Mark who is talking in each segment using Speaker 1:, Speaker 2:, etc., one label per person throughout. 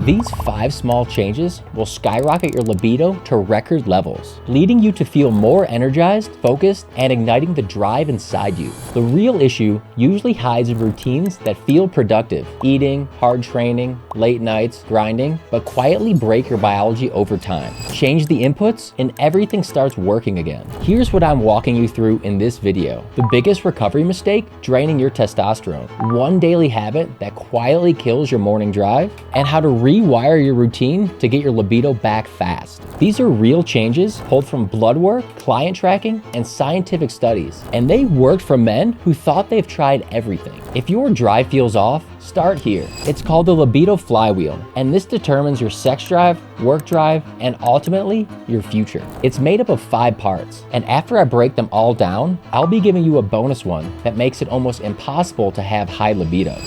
Speaker 1: These 5 small changes will skyrocket your libido to record levels, leading you to feel more energized, focused, and igniting the drive inside you. The real issue usually hides in routines that feel productive: eating, hard training, late nights, grinding, but quietly break your biology over time. Change the inputs and everything starts working again. Here's what I'm walking you through in this video. The biggest recovery mistake: draining your testosterone. One daily habit that quietly kills your morning drive, and how to rewire your routine to get your libido back fast. These are real changes pulled from blood work, client tracking, and scientific studies, and they worked for men who thought they've tried everything. If your drive feels off, start here. It's called the libido flywheel, and this determines your sex drive, work drive, and ultimately your future. It's made up of 5 parts, and after I break them all down, I'll be giving you a bonus one that makes it almost impossible to have high libido.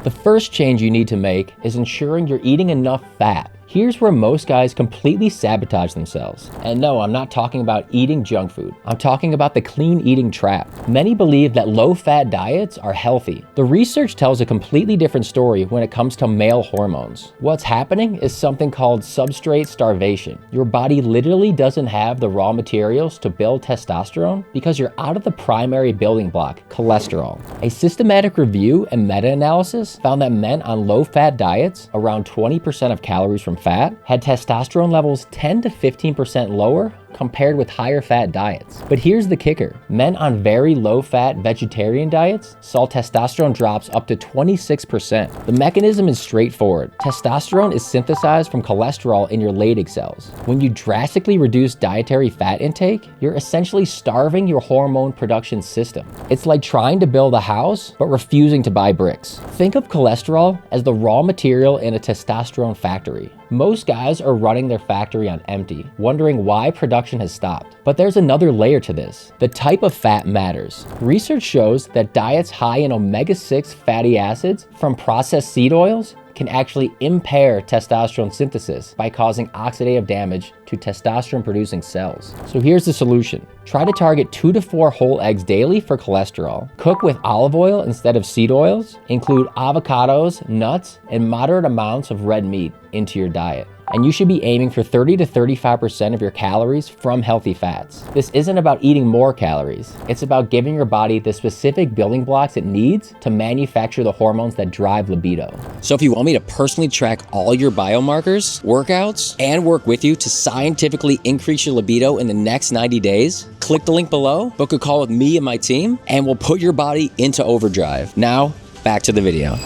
Speaker 1: The first change you need to make is ensuring you're eating enough fat. Here's where most guys completely sabotage themselves. And no, I'm not talking about eating junk food. I'm talking about the clean eating trap. Many believe that low-fat diets are healthy. The research tells a completely different story when it comes to male hormones. What's happening is something called substrate starvation. Your body literally doesn't have the raw materials to build testosterone because you're out of the primary building block, cholesterol. A systematic review and meta-analysis found that men on low-fat diets, around 20% of calories from fat, had testosterone levels 10 to 15% lower compared with higher fat diets. But here's the kicker: men on very low fat vegetarian diets saw testosterone drops up to 26%. The mechanism is straightforward. Testosterone is synthesized from cholesterol in your Leydig cells. When you drastically reduce dietary fat intake, you're essentially starving your hormone production system. It's like trying to build a house but refusing to buy bricks. Think of cholesterol as the raw material in a testosterone factory. Most guys are running their factory on empty, wondering why production has stopped. But there's another layer to this. The type of fat matters. Research shows that diets high in omega-6 fatty acids from processed seed oils can actually impair testosterone synthesis by causing oxidative damage to testosterone-producing cells. So here's the solution. Try to target 2 to 4 whole eggs daily for cholesterol. Cook with olive oil instead of seed oils. Include avocados, nuts, and moderate amounts of red meat into your diet. And you should be aiming for 30 to 35% of your calories from healthy fats. This isn't about eating more calories. It's about giving your body the specific building blocks it needs to manufacture the hormones that drive libido.
Speaker 2: So if you want me to personally track all your biomarkers, workouts, and work with you to scientifically increase your libido in the next 90 days, click the link below, book a call with me and my team, and we'll put your body into overdrive. Now, back to the video.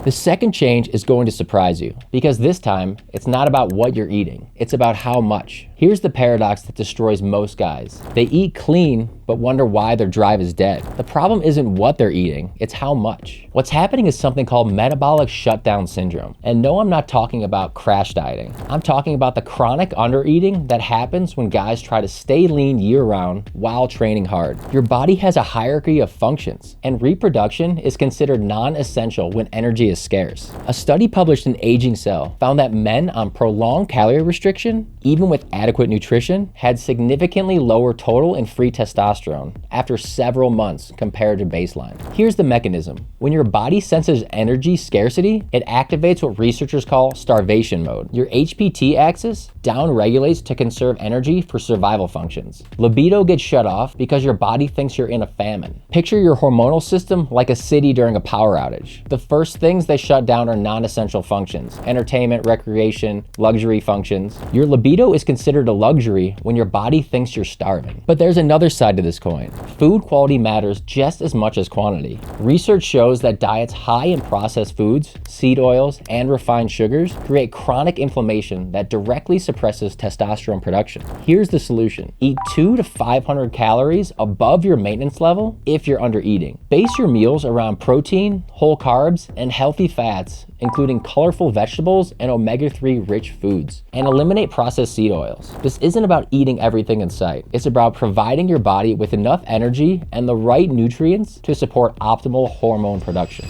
Speaker 1: The second change is going to surprise you, because this time, it's not about what you're eating, it's about how much. Here's the paradox that destroys most guys. They eat clean, but wonder why their drive is dead. The problem isn't what they're eating, it's how much. What's happening is something called metabolic shutdown syndrome. And no, I'm not talking about crash dieting. I'm talking about the chronic undereating that happens when guys try to stay lean year-round while training hard. Your body has a hierarchy of functions, and reproduction is considered non-essential when energy is scarce. A study published in Aging Cell found that men on prolonged calorie restriction, even with adequate nutrition, had significantly lower total and free testosterone after several months compared to baseline. Here's the mechanism. When your body senses energy scarcity, it activates what researchers call starvation mode. Your HPT axis down-regulates to conserve energy for survival functions. Libido gets shut off because your body thinks you're in a famine. Picture your hormonal system like a city during a power outage. The first things they shut down are non-essential functions: entertainment, recreation, luxury functions. Your libido is considered a luxury when your body thinks you're starving. But there's another side to this coin. Food quality matters just as much as quantity. Research shows that diets high in processed foods, seed oils, and refined sugars create chronic inflammation that directly suppresses testosterone production. Here's the solution. Eat 200 to 500 calories above your maintenance level if you're under eating. Base your meals around protein, whole carbs, and healthy fats, including colorful vegetables and omega-3 rich foods, and eliminate processed seed oils. This isn't about eating everything in sight. It's about providing your body with enough energy and the right nutrients to support optimal hormone production.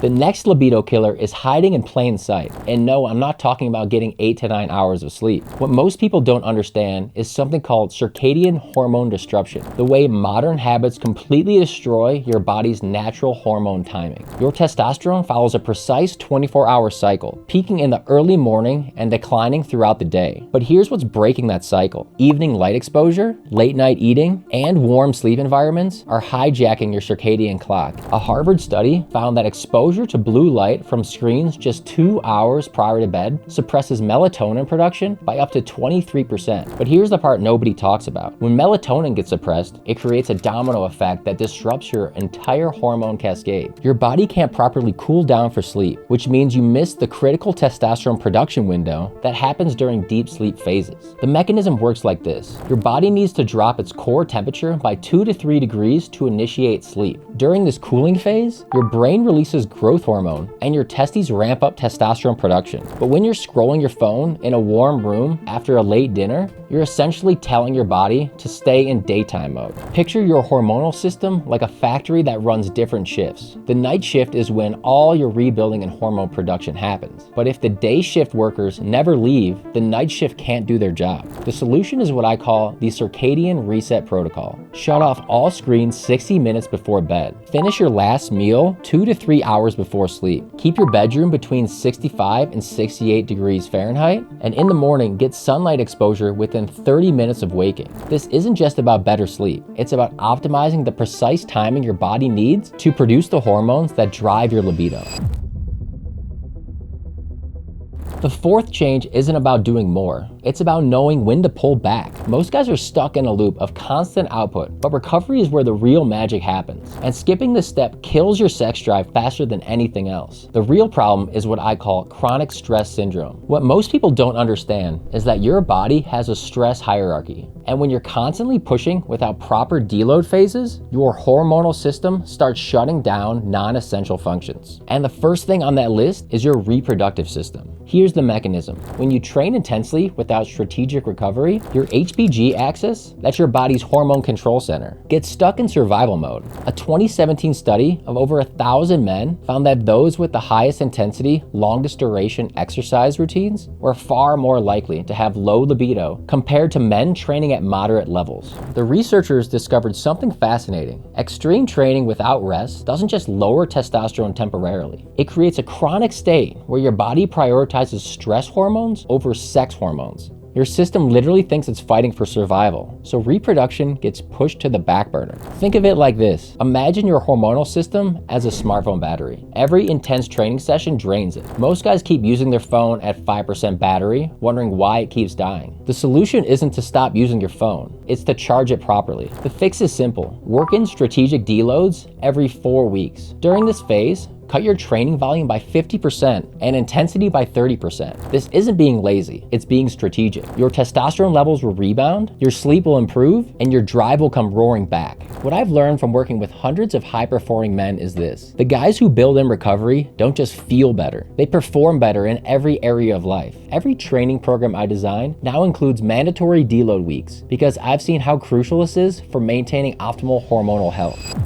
Speaker 1: The next libido killer is hiding in plain sight. And no, I'm not talking about getting 8 to 9 hours of sleep. What most people don't understand is something called circadian hormone disruption, the way modern habits completely destroy your body's natural hormone timing. Your testosterone follows a precise 24-hour cycle, peaking in the early morning and declining throughout the day. But here's what's breaking that cycle. Evening light exposure, late night eating, and warm sleep environments are hijacking your circadian clock. A Harvard study found that exposure to blue light from screens just 2 hours prior to bed suppresses melatonin production by up to 23%. But here's the part nobody talks about. When melatonin gets suppressed, it creates a domino effect that disrupts your entire hormone cascade. Your body can't properly cool down for sleep, which means you miss the critical testosterone production window that happens during deep sleep phases. The mechanism works like this. Your body needs to drop its core temperature by 2 to 3 degrees to initiate sleep. During this cooling phase, your brain releases growth hormone and your testes ramp up testosterone production. But when you're scrolling your phone in a warm room after a late dinner, you're essentially telling your body to stay in daytime mode. Picture your hormonal system like a factory that runs different shifts. The night shift is when all your rebuilding and hormone production happens. But if the day shift workers never leave, the night shift can't do their job. The solution is what I call the circadian reset protocol. Shut off all screens 60 minutes before bed. Finish your last meal 2 to 3 hours before sleep. Keep your bedroom between 65 and 68 degrees Fahrenheit, and in the morning, get sunlight exposure within 30 minutes of waking. This isn't just about better sleep. It's about optimizing the precise timing your body needs to produce the hormones that drive your libido. The fourth change isn't about doing more. It's about knowing when to pull back. Most guys are stuck in a loop of constant output, but recovery is where the real magic happens. And skipping this step kills your sex drive faster than anything else. The real problem is what I call chronic stress syndrome. What most people don't understand is that your body has a stress hierarchy. And when you're constantly pushing without proper deload phases, your hormonal system starts shutting down non-essential functions. And the first thing on that list is your reproductive system. Here's the mechanism. When you train intensely without strategic recovery, your HPG axis, that's your body's hormone control center, gets stuck in survival mode. A 2017 study of over 1,000 men found that those with the highest intensity, longest duration exercise routines were far more likely to have low libido compared to men training at moderate levels. The researchers discovered something fascinating. Extreme training without rest doesn't just lower testosterone temporarily. It creates a chronic state where your body prioritizes stress hormones over sex hormones. Your system literally thinks it's fighting for survival, so reproduction gets pushed to the back burner. Think of it like this. Imagine your hormonal system as a smartphone battery. Every intense training session drains it. Most guys keep using their phone at 5% battery, wondering why it keeps dying. The solution isn't to stop using your phone, it's to charge it properly. The fix is simple. Work in strategic deloads every 4 weeks. During this phase, cut your training volume by 50% and intensity by 30%. This isn't being lazy, it's being strategic. Your testosterone levels will rebound, your sleep will improve, and your drive will come roaring back. What I've learned from working with hundreds of high-performing men is this. The guys who build in recovery don't just feel better, they perform better in every area of life. Every training program I design now includes mandatory deload weeks because I've seen how crucial this is for maintaining optimal hormonal health.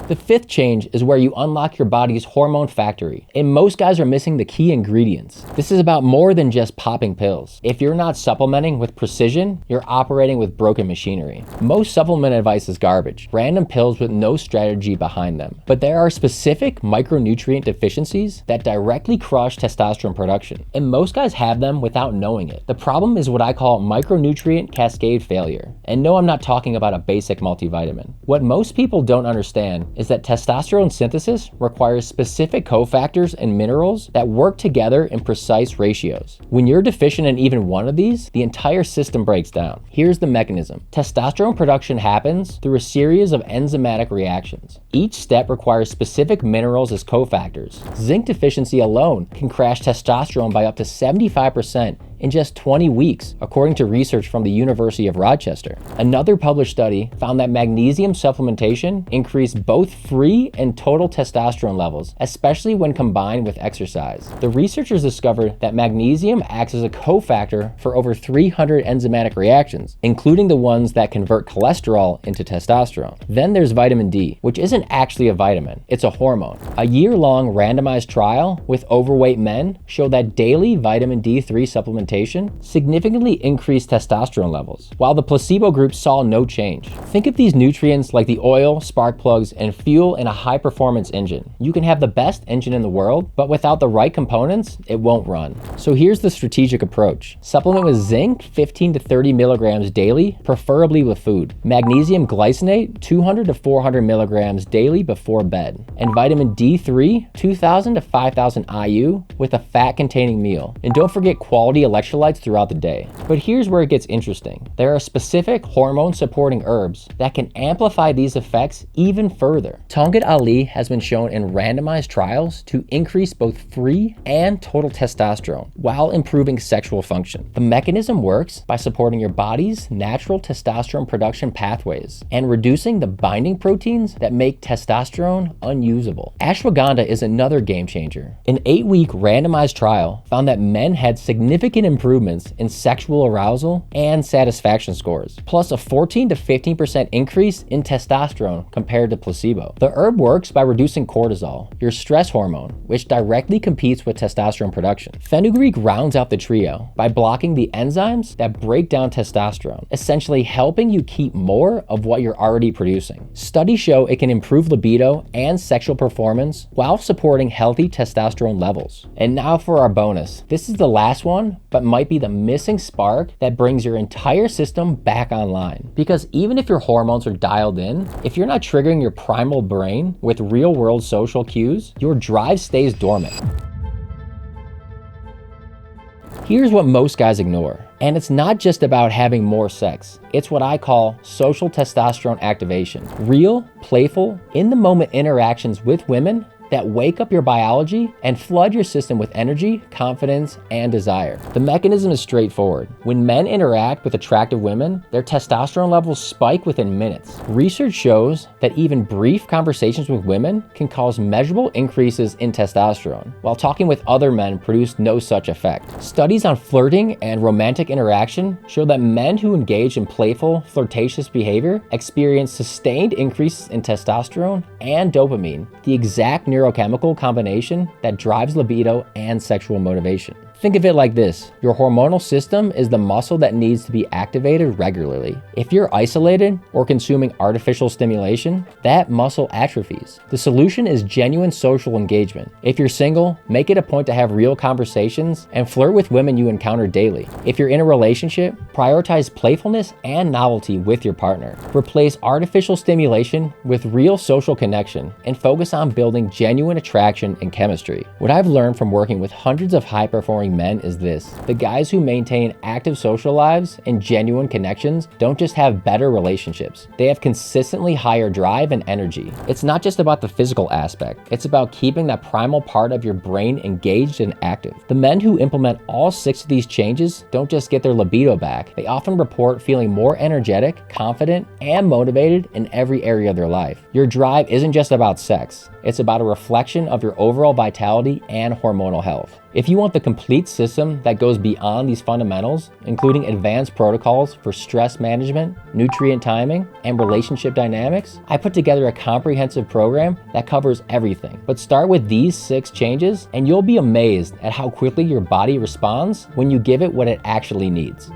Speaker 1: The fifth change is where you unlock your body's hormone factory, and most guys are missing the key ingredients. This is about more than just popping pills. If you're not supplementing with precision, you're operating with broken machinery. Most supplement advice is garbage, random pills with no strategy behind them. But there are specific micronutrient deficiencies that directly crush testosterone production, and most guys have them without knowing it. The problem is what I call micronutrient cascade failure. And no, I'm not talking about a basic multivitamin. What most people don't understand is that testosterone synthesis requires specific cofactors and minerals that work together in precise ratios. When you're deficient in even one of these, the entire system breaks down. Here's the mechanism. Testosterone production happens through a series of enzymatic reactions. Each step requires specific minerals as cofactors. Zinc deficiency alone can crash testosterone by up to 75% in just 20 weeks, according to research from the University of Rochester. Another published study found that magnesium supplementation increased both free and total testosterone levels, especially when combined with exercise. The researchers discovered that magnesium acts as a cofactor for over 300 enzymatic reactions, including the ones that convert cholesterol into testosterone. Then there's vitamin D, which isn't actually a vitamin, it's a hormone. A year-long randomized trial with overweight men showed that daily vitamin D3 supplementation significantly increased testosterone levels, while the placebo group saw no change. Think of these nutrients like the oil, spark plugs, and fuel in a high-performance engine. You can have the best engine in the world, but without the right components, it won't run. So here's the strategic approach. Supplement with zinc, 15 to 30 milligrams daily, preferably with food. Magnesium glycinate, 200 to 400 milligrams daily before bed. And vitamin D3, 2,000 to 5,000 IU with a fat-containing meal. And don't forget quality electrolytes throughout the day. But here's where it gets interesting. There are specific hormone-supporting herbs that can amplify these effects even further. Tongkat Ali has been shown in randomized trials to increase both free and total testosterone while improving sexual function. The mechanism works by supporting your body's natural testosterone production pathways and reducing the binding proteins that make testosterone unusable. Ashwagandha is another game changer. An 8-week randomized trial found that men had significant improvements in sexual arousal and satisfaction scores, plus a 14 to 15% increase in testosterone compared to placebo. The herb works by reducing cortisol, your stress hormone, which directly competes with testosterone production. Fenugreek rounds out the trio by blocking the enzymes that break down testosterone, essentially helping you keep more of what you're already producing. Studies show it can improve libido and sexual performance while supporting healthy testosterone levels. And now for our bonus. This is the last one, but might be the missing spark that brings your entire system back online. Because even if your hormones are dialed in, if you're not triggering your primal brain with real-world social cues, your drive stays dormant. Here's what most guys ignore. And it's not just about having more sex. It's what I call social testosterone activation. Real, playful, in-the-moment interactions with women that wake up your biology and flood your system with energy, confidence, and desire. The mechanism is straightforward. When men interact with attractive women, their testosterone levels spike within minutes. Research shows that even brief conversations with women can cause measurable increases in testosterone, while talking with other men produce no such effect. Studies on flirting and romantic interaction show that men who engage in playful, flirtatious behavior experience sustained increases in testosterone and dopamine, the exact neurochemical combination that drives libido and sexual motivation. Think of it like this. Your hormonal system is the muscle that needs to be activated regularly. If you're isolated or consuming artificial stimulation, that muscle atrophies. The solution is genuine social engagement. If you're single, make it a point to have real conversations and flirt with women you encounter daily. If you're in a relationship, prioritize playfulness and novelty with your partner. Replace artificial stimulation with real social connection and focus on building genuine attraction and chemistry. What I've learned from working with hundreds of high-performing men is this: the guys who maintain active social lives and genuine connections don't just have better relationships, they have consistently higher drive and energy. It's not just about the physical aspect, it's about keeping that primal part of your brain engaged and active. The men who implement all 6 of these changes don't just get their libido back, they often report feeling more energetic, confident, and motivated in every area of their life. Your drive isn't just about sex, it's about a reflection of your overall vitality and hormonal health. If you want the complete system that goes beyond these fundamentals, including advanced protocols for stress management, nutrient timing, and relationship dynamics, I put together a comprehensive program that covers everything. But start with these 6 changes and you'll be amazed at how quickly your body responds when you give it what it actually needs.